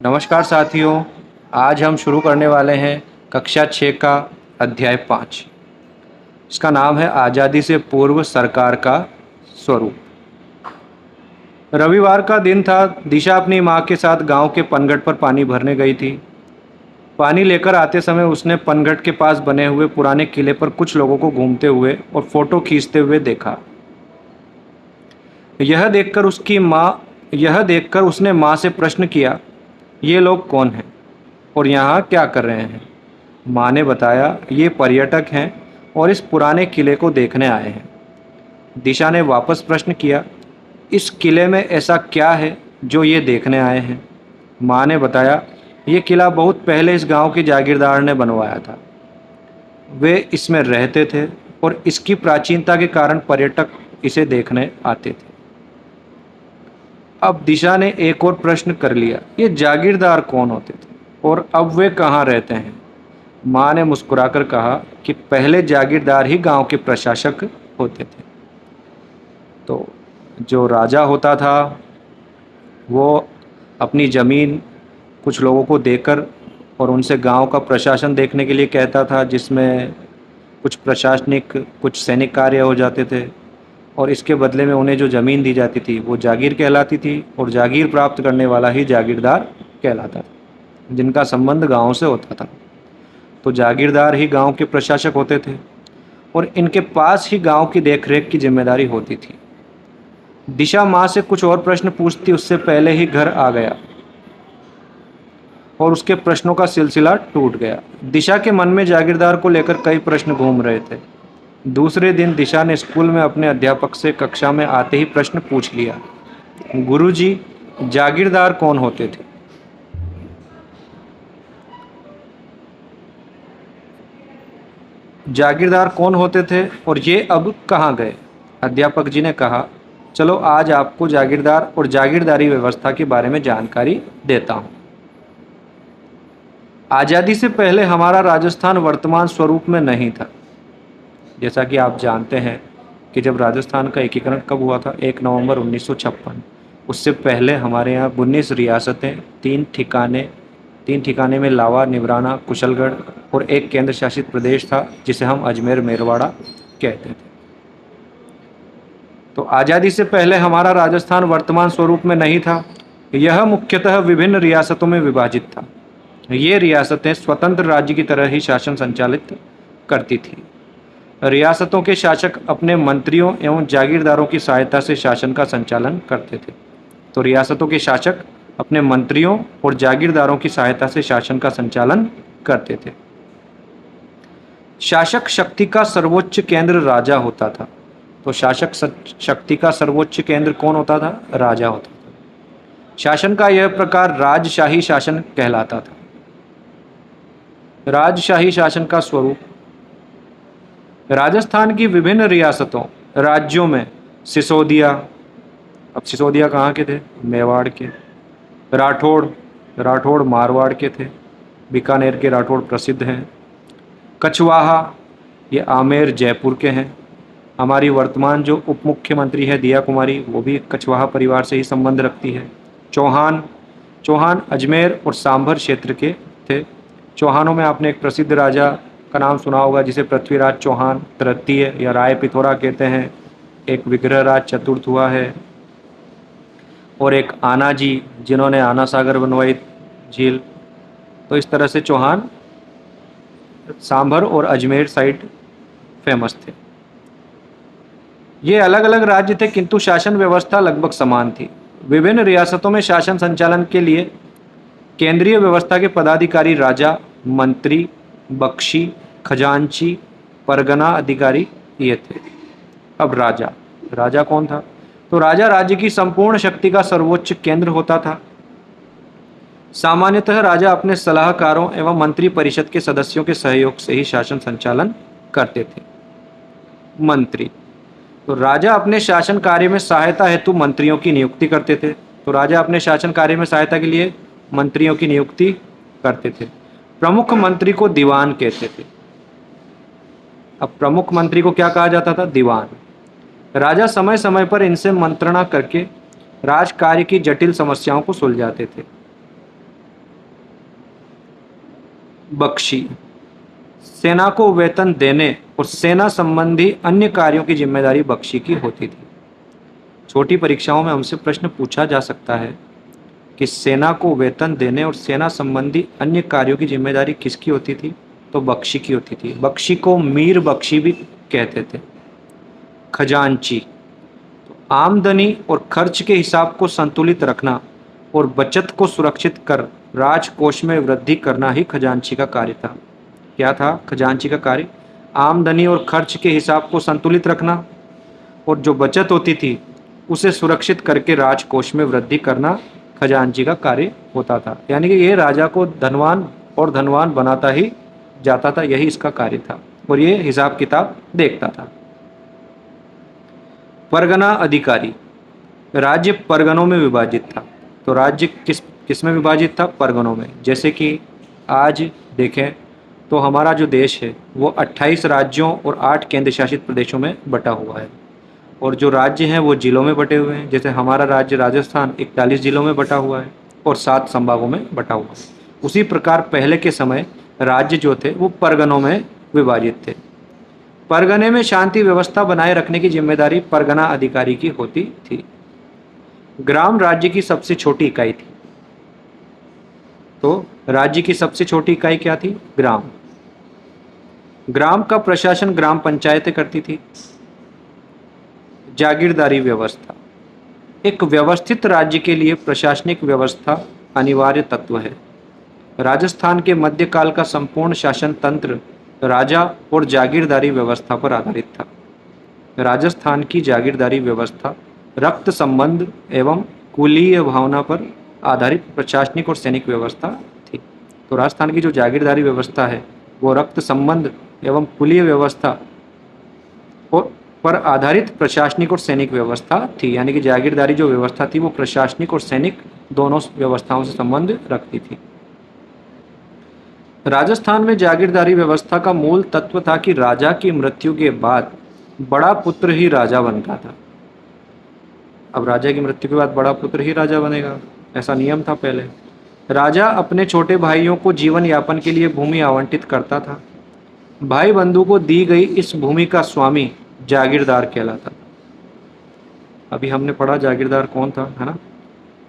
नमस्कार साथियों। आज हम शुरू करने वाले हैं कक्षा 6 का अध्याय 5। इसका नाम है आज़ादी से पूर्व सरकार का स्वरूप। रविवार का दिन था। दिशा अपनी माँ के साथ गांव के पनघट पर पानी भरने गई थी। पानी लेकर आते समय उसने पनघट के पास बने हुए पुराने किले पर कुछ लोगों को घूमते हुए और फोटो खींचते हुए देखा। यह देखकर उसने माँ से प्रश्न किया, ये लोग कौन हैं और यहाँ क्या कर रहे हैं? माँ ने बताया, ये पर्यटक हैं और इस पुराने किले को देखने आए हैं। दिशा ने वापस प्रश्न किया, इस किले में ऐसा क्या है जो ये देखने आए हैं? माँ ने बताया, ये किला बहुत पहले इस गांव के जागीरदार ने बनवाया था। वे इसमें रहते थे और इसकी प्राचीनता के कारण पर्यटक इसे देखने आते थे। अब दिशा ने एक और प्रश्न कर लिया, ये जागीरदार कौन होते थे और अब वे कहाँ रहते हैं? माँ ने मुस्कुराकर कहा कि पहले जागीरदार ही गांव के प्रशासक होते थे। तो जो राजा होता था वो अपनी ज़मीन कुछ लोगों को देकर और उनसे गांव का प्रशासन देखने के लिए कहता था, जिसमें कुछ प्रशासनिक कुछ सैनिक कार्य हो जाते थे और इसके बदले में उन्हें जो ज़मीन दी जाती थी वो जागीर कहलाती थी और जागीर प्राप्त करने वाला ही जागीरदार कहलाता था, जिनका संबंध गांव से होता था। तो जागीरदार ही गांव के प्रशासक होते थे और इनके पास ही गांव की देखरेख की जिम्मेदारी होती थी। दिशा माँ से कुछ और प्रश्न पूछती उससे पहले ही घर आ गया और उसके प्रश्नों का सिलसिला टूट गया। दिशा के मन में जागीरदार को लेकर कई प्रश्न घूम रहे थे। दूसरे दिन दिशा ने स्कूल में अपने अध्यापक से कक्षा में आते ही प्रश्न पूछ लिया, गुरुजी, जागीरदार कौन होते थे? जागीरदार कौन होते थे और ये अब कहाँ गए? अध्यापक जी ने कहा, चलो आज आपको जागीरदार और जागीरदारी व्यवस्था के बारे में जानकारी देता हूँ। आज़ादी से पहले हमारा राजस्थान वर्तमान स्वरूप में नहीं था। जैसा कि आप जानते हैं कि जब राजस्थान का एकीकरण कब हुआ था? 1 नवंबर 1956। उससे पहले हमारे यहाँ 19 रियासतें, 3 ठिकाने में लावा, निवराना, कुशलगढ़ और एक केंद्र शासित प्रदेश था जिसे हम अजमेर मेरवाड़ा कहते थे। तो आज़ादी से पहले हमारा राजस्थान वर्तमान स्वरूप में नहीं था। यह मुख्यतः विभिन्न रियासतों में विभाजित था। ये रियासतें स्वतंत्र राज्य की तरह ही शासन संचालित करती थी। रियासतों के शासक अपने मंत्रियों एवं जागीरदारों की सहायता से शासन का संचालन करते थे। तो रियासतों के शासक अपने मंत्रियों और जागीरदारों की सहायता से शासन का संचालन करते थे। शासक शक्ति का सर्वोच्च केंद्र राजा होता था। तो शासक शक्ति का सर्वोच्च केंद्र कौन होता था? राजा होता था। शासन का यह प्रकार राजशाही शासन कहलाता था। राजशाही शासन का स्वरूप, राजस्थान की विभिन्न रियासतों राज्यों में सिसोदिया, अब सिसोदिया कहाँ के थे? मेवाड़ के। राठौड़ मारवाड़ के थे। बीकानेर के राठौड़ प्रसिद्ध हैं। कछवाहा, ये आमेर जयपुर के हैं। हमारी वर्तमान जो उप मुख्यमंत्री है दिया कुमारी, वो भी कछवाहा परिवार से ही संबंध रखती है। चौहान अजमेर और सांभर क्षेत्र के थे। चौहानों में आपने एक प्रसिद्ध राजा का नाम सुना होगा जिसे पृथ्वीराज चौहान तृतीय या राय पिथौरा कहते हैं। एक विग्रहराज चतुर्थ हुआ है और एक आना जी जिन्होंने आना सागर बनवाई झील। तो इस तरह से चौहान सांभर और अजमेर साइड फेमस थे। ये अलग अलग राज्य थे किंतु शासन व्यवस्था लगभग समान थी। विभिन्न रियासतों में शासन संचालन के लिए केंद्रीय व्यवस्था के पदाधिकारी राजा, मंत्री, बख्शी, खजांची, परगना अधिकारी ये थे। अब राजा कौन था? तो राजा राज्य की संपूर्ण शक्ति का सर्वोच्च केंद्र होता था। सामान्यतः राजा अपने सलाहकारों एवं मंत्री परिषद के सदस्यों के सहयोग से ही शासन संचालन करते थे। मंत्री, तो राजा अपने शासन कार्य में सहायता हेतु मंत्रियों की नियुक्ति करते थे। तो राजा अपने शासन कार्य में सहायता के लिए मंत्रियों की नियुक्ति करते थे। प्रमुख मंत्री को दीवान कहते थे। अब प्रमुख मंत्री को क्या कहा जाता था? दीवान। राजा समय समय पर इनसे मंत्रणा करके राज कार्य की जटिल समस्याओं को सुलझाते थे। बख्शी। सेना को वेतन देने और सेना संबंधी अन्य कार्यों की जिम्मेदारी बख्शी की होती थी। छोटी परीक्षाओं में हमसे प्रश्न पूछा जा सकता है कि सेना को वेतन देने और सेना संबंधी अन्य कार्यों की जिम्मेदारी किसकी होती थी, तो बख्शी की होती थी। बख्शी को मीर बख्शी भी कहते थे। खजांची, तो आमदनी और खर्च के हिसाब को संतुलित रखना और बचत को सुरक्षित कर राजकोष में वृद्धि करना ही खजांची का कार्य था। क्या था खजांची का कार्य? आमदनी और खर्च के हिसाब को संतुलित रखना और जो बचत होती थी उसे सुरक्षित करके राजकोष में वृद्धि करना खजांची का कार्य होता था। यानी कि ये राजा को धनवान और धनवान बनाता ही जाता था, यही इसका कार्य था और ये हिसाब किताब देखता था। परगना अधिकारी, राज्य परगनों में विभाजित था। तो राज्य किस में विभाजित था? परगनों में। जैसे कि आज देखें तो हमारा जो देश है वो 28 राज्यों और 8 केंद्र शासित प्रदेशों में बटा हुआ है और जो राज्य हैं वो जिलों में बटे हुए हैं। जैसे हमारा राज्य राजस्थान 41 जिलों में बटा हुआ है और 7 संभागों में बटा हुआ है। उसी प्रकार पहले के समय राज्य जो थे वो परगनों में विभाजित थे। परगने में शांति व्यवस्था बनाए रखने की जिम्मेदारी परगना अधिकारी की होती थी। ग्राम राज्य की सबसे छोटी इकाई थी। तो राज्य की सबसे छोटी इकाई क्या थी? ग्राम। ग्राम का प्रशासन ग्राम पंचायतें करती थी। जागीरदारी व्यवस्था, एक व्यवस्थित राज्य के लिए प्रशासनिक व्यवस्था अनिवार्य तत्व है। राजस्थान के मध्यकाल का संपूर्ण शासन तंत्र राजा और जागीरदारी व्यवस्था पर आधारित था। राजस्थान की जागीरदारी व्यवस्था रक्त संबंध एवं कुलीय भावना पर आधारित प्रशासनिक और सैनिक व्यवस्था थी। तो राजस्थान की जो जागीरदारी व्यवस्था है वो रक्त संबंध एवं कुलीय व्यवस्था और पर आधारित प्रशासनिक और सैनिक व्यवस्था थी। यानी कि जागीरदारी जो व्यवस्था थी वो प्रशासनिक और सैनिक दोनों व्यवस्थाओं से संबंध रखती थी। राजस्थान में जागीरदारी व्यवस्था का मूल तत्व था कि राजा की मृत्यु के बाद बड़ा पुत्र ही राजा बनता था। अब राजा की मृत्यु के बाद बड़ा पुत्र ही राजा बनेगा, ऐसा नियम था पहले। राजा अपने छोटे भाइयों को जीवन यापन के लिए भूमि आवंटित करता था। भाई बंधु को दी गई इस भूमि का स्वामी जागीरदार कहलाता था। अभी हमने पढ़ा जागीरदार कौन था, है ना?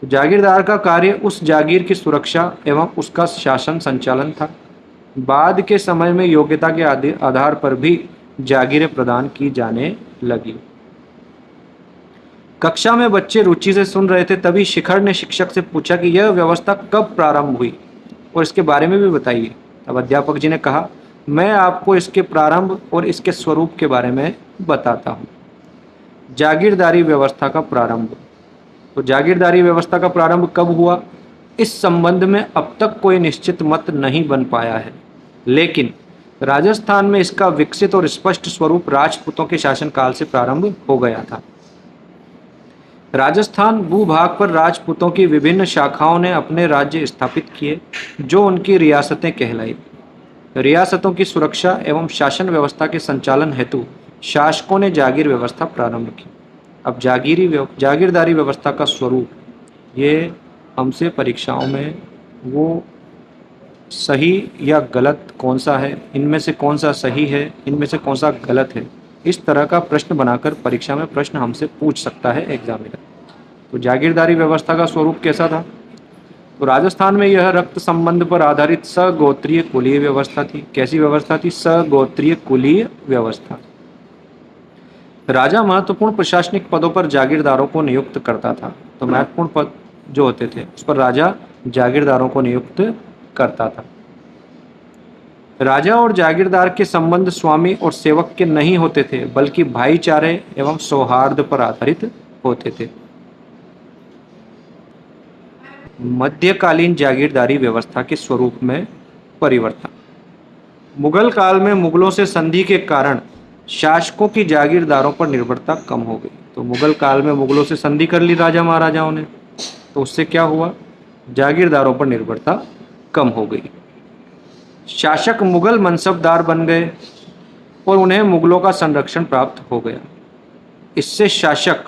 जागीरदार का कार्य उस जागीर की सुरक्षा एवं उसका शासन संचालन था। बाद के समय में योग्यता के आधार पर भी जागीरें प्रदान की जाने लगी। कक्षा में बच्चे रुचि से सुन रहे थे, तभी शिखर ने शिक्षक से पूछा कि यह व्यवस्था कब प्रारंभ हुई और इसके बारे में भी बताइए। तब अध्यापक जी ने कहा, मैं आपको इसके प्रारंभ और इसके स्वरूप के बारे में बताता हूँ। जागीरदारी व्यवस्था का प्रारंभ। तो जागीरदारी व्यवस्था का प्रारंभ कब हुआ, इस संबंध में अब तक कोई निश्चित मत नहीं बन पाया है, लेकिन राजस्थान में इसका विकसित और स्पष्ट स्वरूप राजपूतों के शासनकाल से प्रारंभ हो गया था। राजस्थान भूभाग पर राजपूतों की विभिन्न शाखाओं ने अपने राज्य स्थापित किए, जो उनकी रियासतें कहलाई। रियासतों की सुरक्षा एवं शासन व्यवस्था के संचालन हेतु शासकों ने जागीर व्यवस्था प्रारंभ की। अब जागीरदारी व्यवस्था का स्वरूप, ये हमसे परीक्षाओं में वो सही या गलत कौन सा है, इनमें से कौन सा सही है, इनमें से कौन सा गलत है, इस तरह का प्रश्न बनाकर परीक्षा में प्रश्न हमसे पूछ सकता है एग्जामिनर। तो जागीरदारी व्यवस्था का स्वरूप कैसा था? तो राजस्थान में यह रक्त संबंध पर आधारित सगोत्रीय कुलीय व्यवस्था थी। कैसी व्यवस्था थी? सगोत्रीय कुलीय व्यवस्था। राजा महत्वपूर्ण प्रशासनिक पदों पर जागीरदारों को नियुक्त करता था। तो महत्वपूर्ण पद जो होते थे उस पर राजा जागीरदारों को नियुक्त करता था। राजा और जागीरदार के संबंध स्वामी और सेवक के नहीं होते थे, बल्कि भाईचारे एवं सौहार्द पर आधारित होते थे। मध्यकालीन जागीरदारी व्यवस्था के स्वरूप में परिवर्तन। मुगल काल में मुगलों से संधि के कारण शासकों की जागीरदारों पर निर्भरता कम हो गई। तो मुगल काल में मुगलों से संधि कर ली राजा महाराजाओं ने, तो उससे क्या हुआ? जागीरदारों पर निर्भरता कम हो गई। शासक मुगल मनसबदार बन गए और उन्हें मुगलों का संरक्षण प्राप्त हो गया। इससे शासक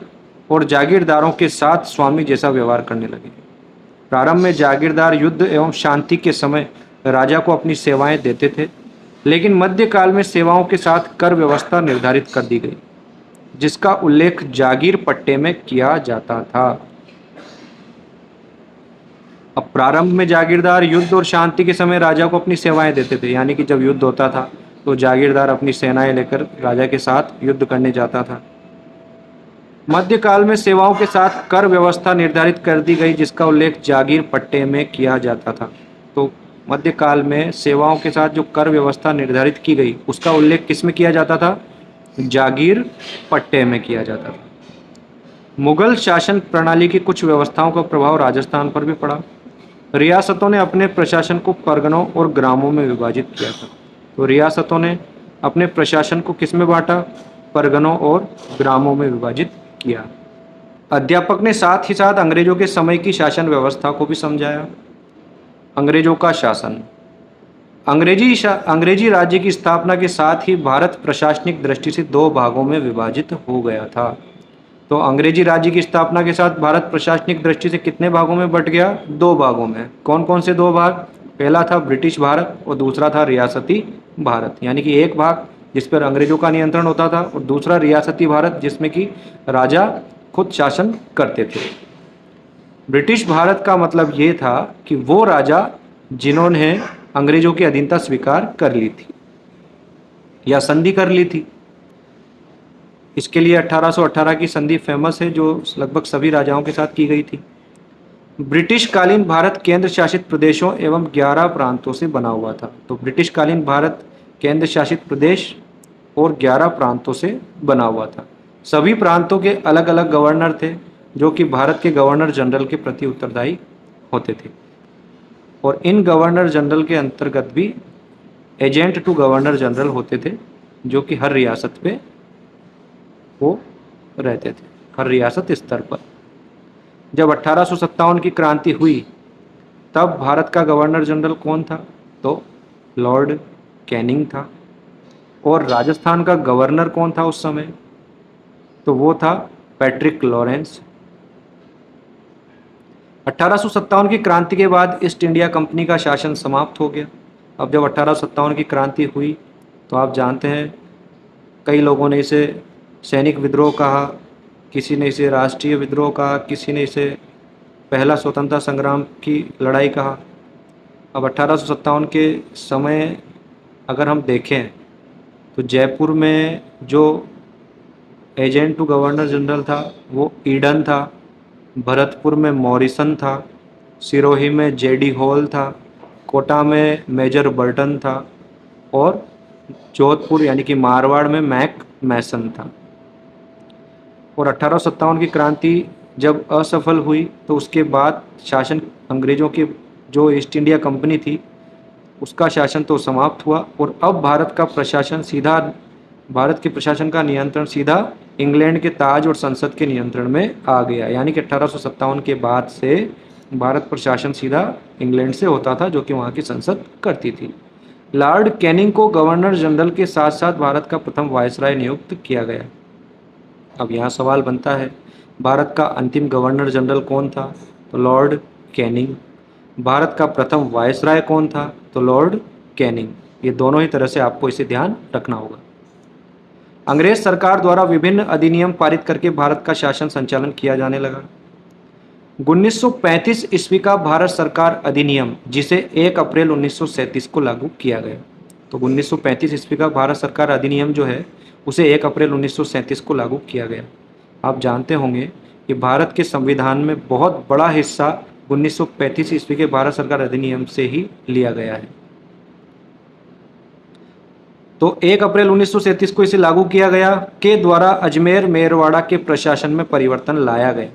और जागीरदारों के साथ स्वामी जैसा व्यवहार करने लगे। प्रारंभ में जागीरदार युद्ध एवं शांति के समय राजा को अपनी सेवाएं देते थे, लेकिन मध्यकाल में सेवाओं के साथ कर व्यवस्था निर्धारित कर दी गई, जिसका उल्लेख जागीर पट्टे में किया जाता था। अब प्रारंभ में जागीरदार युद्ध और शांति के समय राजा को अपनी सेवाएं देते थे, यानी कि जब युद्ध होता था तो जागीरदार अपनी सेनाएं लेकर राजा के साथ युद्ध करने जाता था। मध्यकाल में सेवाओं के साथ कर व्यवस्था निर्धारित कर दी गई, जिसका उल्लेख जागीर पट्टे में किया जाता था। तो मध्यकाल में सेवाओं के साथ जो कर व्यवस्था निर्धारित की गई उसका उल्लेख किस में किया जाता था? जागीर पट्टे में किया जाता था। मुगल शासन प्रणाली की कुछ व्यवस्थाओं का प्रभाव राजस्थान पर भी पड़ा। रियासतों ने अपने प्रशासन को परगनों और ग्रामों में विभाजित किया था। तो रियासतों ने अपने प्रशासन को किस में बांटा? परगनों और ग्रामों में विभाजित किया। अध्यापक ने साथ ही साथ अंग्रेजों के समय की शासन व्यवस्था को भी समझाया। अंग्रेजों का शासन। अंग्रेजी राज्य की स्थापना के साथ ही भारत प्रशासनिक दृष्टि से दो भागों में विभाजित हो गया था। तो अंग्रेजी राज्य की स्थापना के साथ भारत प्रशासनिक दृष्टि से कितने भागों में बंट गया? दो भागों में। कौन कौन से दो भाग? पहला था ब्रिटिश भारत और दूसरा था रियासती भारत, यानी कि एक भाग जिस पर अंग्रेजों का नियंत्रण होता था और दूसरा रियासती भारत जिसमें कि राजा खुद शासन करते थे। ब्रिटिश भारत का मतलब ये था कि वो राजा जिन्होंने अंग्रेजों की अधीनता स्वीकार कर ली थी या संधि कर ली थी। इसके लिए 1818 की संधि फेमस है, जो लगभग सभी राजाओं के साथ की गई थी। ब्रिटिश कालीन भारत केंद्र शासित प्रदेशों एवं 11 प्रांतों से बना हुआ था। तो ब्रिटिश कालीन भारत केंद्र शासित प्रदेश और 11 प्रांतों से बना हुआ था। सभी प्रांतों के अलग अलग गवर्नर थे, जो कि भारत के गवर्नर जनरल के प्रति उत्तरदायी होते थे। और इन गवर्नर जनरल के अंतर्गत भी एजेंट टू गवर्नर जनरल होते थे, जो कि हर रियासत पे वो रहते थे, हर रियासत स्तर पर। जब 1857 की क्रांति हुई तब भारत का गवर्नर जनरल कौन था? तो लॉर्ड कैनिंग था। और राजस्थान का गवर्नर कौन था उस समय? तो वो था पैट्रिक लॉरेंस। 1857 की क्रांति के बाद ईस्ट इंडिया कंपनी का शासन समाप्त हो गया। अब जब 1857 की क्रांति हुई तो आप जानते हैं कई लोगों ने इसे सैनिक विद्रोह कहा, किसी ने इसे राष्ट्रीय विद्रोह कहा, किसी ने इसे पहला स्वतंत्रता संग्राम की लड़ाई कहा। अब 1857 के समय अगर हम देखें तो जयपुर में जो एजेंट टू गवर्नर जनरल था वो ईडन था, भरतपुर में मॉरिसन था, सिरोही में जेडी हॉल था, कोटा में मेजर बर्टन था और जोधपुर यानी कि मारवाड़ में मैक मैसन था। और 1857 की क्रांति जब असफल हुई तो उसके बाद शासन अंग्रेज़ों की जो ईस्ट इंडिया कंपनी थी उसका शासन तो समाप्त हुआ और अब भारत के प्रशासन का नियंत्रण सीधा इंग्लैंड के ताज और संसद के नियंत्रण में आ गया। यानी कि 1857 के बाद से भारत प्रशासन सीधा इंग्लैंड से होता था, जो कि वहाँ की संसद करती थी। लॉर्ड कैनिंग को गवर्नर जनरल के साथ साथ भारत का प्रथम वायसराय नियुक्त किया गया। अब यहाँ सवाल बनता है, भारत का अंतिम गवर्नर जनरल कौन था? तो लॉर्ड कैनिंग। भारत का प्रथम वायसराय कौन था? तो लॉर्ड कैनिंग। ये दोनों ही तरह से आपको इसे ध्यान रखना होगा। अंग्रेज सरकार द्वारा विभिन्न अधिनियम पारित करके भारत का शासन संचालन किया जाने लगा। 1935 ईस्वी का भारत सरकार अधिनियम, जिसे 1 अप्रैल 1937 को लागू किया गया। तो 1935 ईस्वी का भारत सरकार अधिनियम जो है उसे 1 अप्रैल 1937 को लागू किया गया। आप जानते होंगे कि भारत के संविधान में बहुत बड़ा हिस्सा 1935 ईस्वी के भारत सरकार अधिनियम से ही लिया गया है। तो 1 अप्रैल 1937 को इसे लागू किया गया के द्वारा अजमेर मेरवाड़ा के प्रशासन में परिवर्तन लाया गया।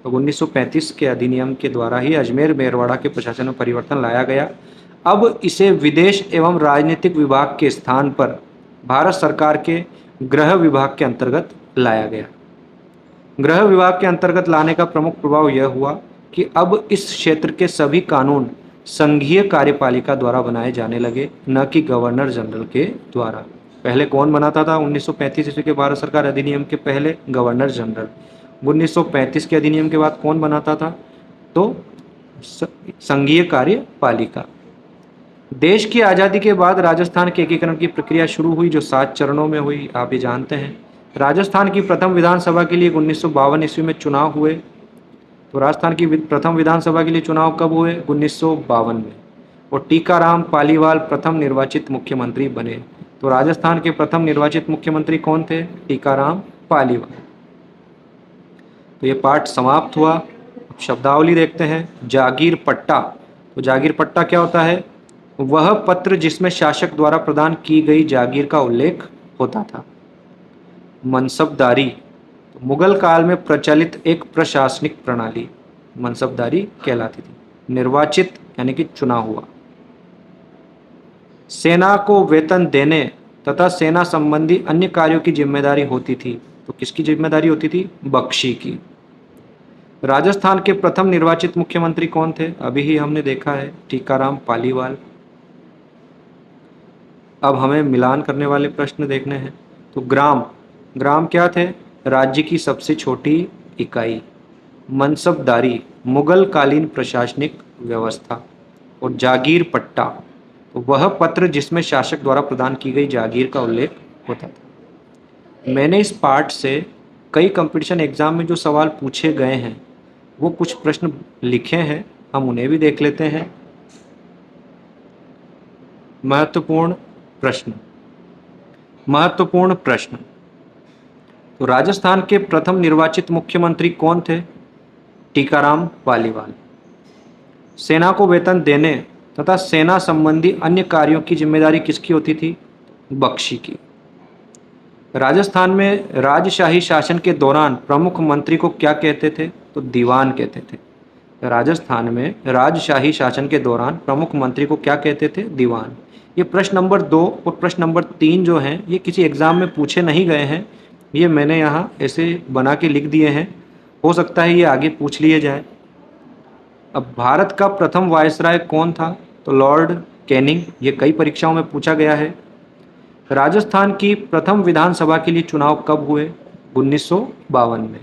तो 1935 के अधिनियम के द्वारा ही अजमेर मेरवाड़ा के प्रशासन में परिवर्तन लाया गया। अब इसे विदेश एवं राजनीतिक विभाग के स्थान पर भारत सरकार के गृह विभाग के अंतर्गत लाया गया। गृह विभाग के अंतर्गत लाने का प्रमुख प्रभाव यह हुआ कि अब इस क्षेत्र के सभी कानून संघीय कार्यपालिका द्वारा बनाए जाने लगे, न कि गवर्नर जनरल के द्वारा। पहले कौन बनाता था? 1935 ईस्वी के भारत सरकार अधिनियम के पहले गवर्नर जनरल। 1935 के अधिनियम के बाद कौन बनाता था? तो संघीय कार्यपालिका। देश की आज़ादी के बाद राजस्थान के एकीकरण की प्रक्रिया शुरू हुई, जो 7 चरणों में हुई, आप ये जानते हैं। राजस्थान की प्रथम विधानसभा के लिए 1952 ईस्वी में चुनाव हुए। तो राजस्थान की प्रथम विधानसभा के लिए चुनाव कब हुए? 1952 में। और टीकाराम पालीवाल प्रथम निर्वाचित मुख्यमंत्री बने। तो राजस्थान के प्रथम निर्वाचित मुख्यमंत्री कौन थे? टीकाराम पालीवाल। तो ये पाठ समाप्त हुआ। अब शब्दावली देखते हैं। जागीर पट्टा। तो जागीर पट्टा क्या होता है? वह पत्र जिसमें शासक द्वारा प्रदान की गई जागीर का उल्लेख होता था। मनसबदारी, तो मुगल काल में प्रचलित एक प्रशासनिक प्रणाली मनसबदारी कहलाती थी। निर्वाचित यानी कि चुना हुआ। सेना को वेतन देने तथा सेना संबंधी अन्य कार्यों की जिम्मेदारी होती थी। तो किसकी जिम्मेदारी होती थी? बख्शी की। राजस्थान के प्रथम निर्वाचित मुख्यमंत्री कौन थे? अभी ही हमने देखा है, टीकाराम पालीवाल। अब हमें मिलान करने वाले प्रश्न देखने हैं। तो ग्राम, ग्राम क्या थे? राज्य की सबसे छोटी इकाई। मनसबदारी, मुगल कालीन प्रशासनिक व्यवस्था। और जागीर पट्टा, तो वह पत्र जिसमें शासक द्वारा प्रदान की गई जागीर का उल्लेख होता था। मैंने इस पाठ से कई कंपटीशन एग्जाम में जो सवाल पूछे गए हैं वो कुछ प्रश्न लिखे हैं, हम उन्हें भी देख लेते हैं। महत्वपूर्ण प्रश्न। महत्वपूर्ण प्रश्न। तो राजस्थान के प्रथम निर्वाचित मुख्यमंत्री कौन थे? टीकाराम पालीवाल। सेना को वेतन देने तथा सेना संबंधी अन्य कार्यों की जिम्मेदारी किसकी होती थी? बख्शी की। राजस्थान में राजशाही शासन के दौरान प्रमुख मंत्री को क्या कहते थे? तो दीवान कहते थे। राजस्थान में राजशाही शासन के दौरान प्रमुख मंत्री को क्या कहते थे? दीवान। ये प्रश्न नंबर 2 और प्रश्न नंबर 3 जो हैं ये किसी एग्जाम में पूछे नहीं गए हैं, ये मैंने यहाँ ऐसे बना के लिख दिए हैं। हो सकता है ये आगे पूछ लिए जाए। अब भारत का प्रथम वायसराय कौन था? तो लॉर्ड कैनिंग। ये कई परीक्षाओं में पूछा गया है। राजस्थान की प्रथम विधानसभा के लिए चुनाव कब हुए? 1952 में।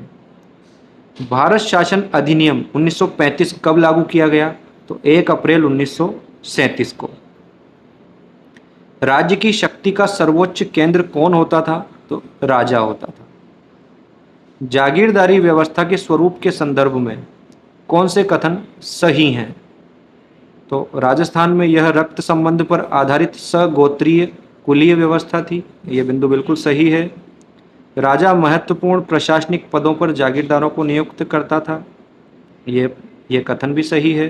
भारत शासन अधिनियम 1935 कब लागू किया गया? तो 1 अप्रैल 1937 को। राज्य की शक्ति का सर्वोच्च केंद्र कौन होता था? तो राजा होता था। जागीरदारी व्यवस्था के स्वरूप के संदर्भ में कौन से कथन सही हैं? तो राजस्थान में यह रक्त संबंध पर आधारित सगोत्रीय कुलीय व्यवस्था थी। यह बिंदु बिल्कुल सही है। राजा महत्वपूर्ण प्रशासनिक पदों पर जागीरदारों को नियुक्त करता था। ये कथन भी सही है।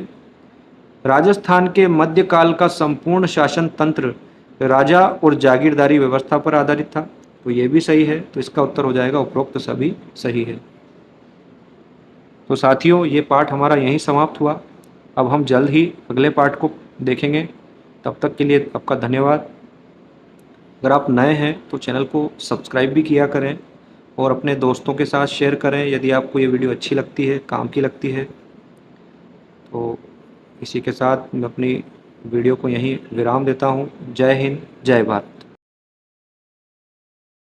राजस्थान के मध्यकाल का संपूर्ण शासन तंत्र राजा और जागीरदारी व्यवस्था पर आधारित था। तो ये भी सही है। तो इसका उत्तर हो जाएगा उपरोक्त सभी सही है। तो साथियों, ये पाठ हमारा यहीं समाप्त हुआ। अब हम जल्द ही अगले पाठ को देखेंगे। तब तक के लिए आपका धन्यवाद। अगर आप नए हैं तो चैनल को सब्सक्राइब भी किया करें और अपने दोस्तों के साथ शेयर करें यदि आपको ये वीडियो अच्छी लगती है, काम की लगती है। तो इसी के साथ मैं अपनी वीडियो को यहीं विराम देता हूँ। जय हिंद, जय भारत।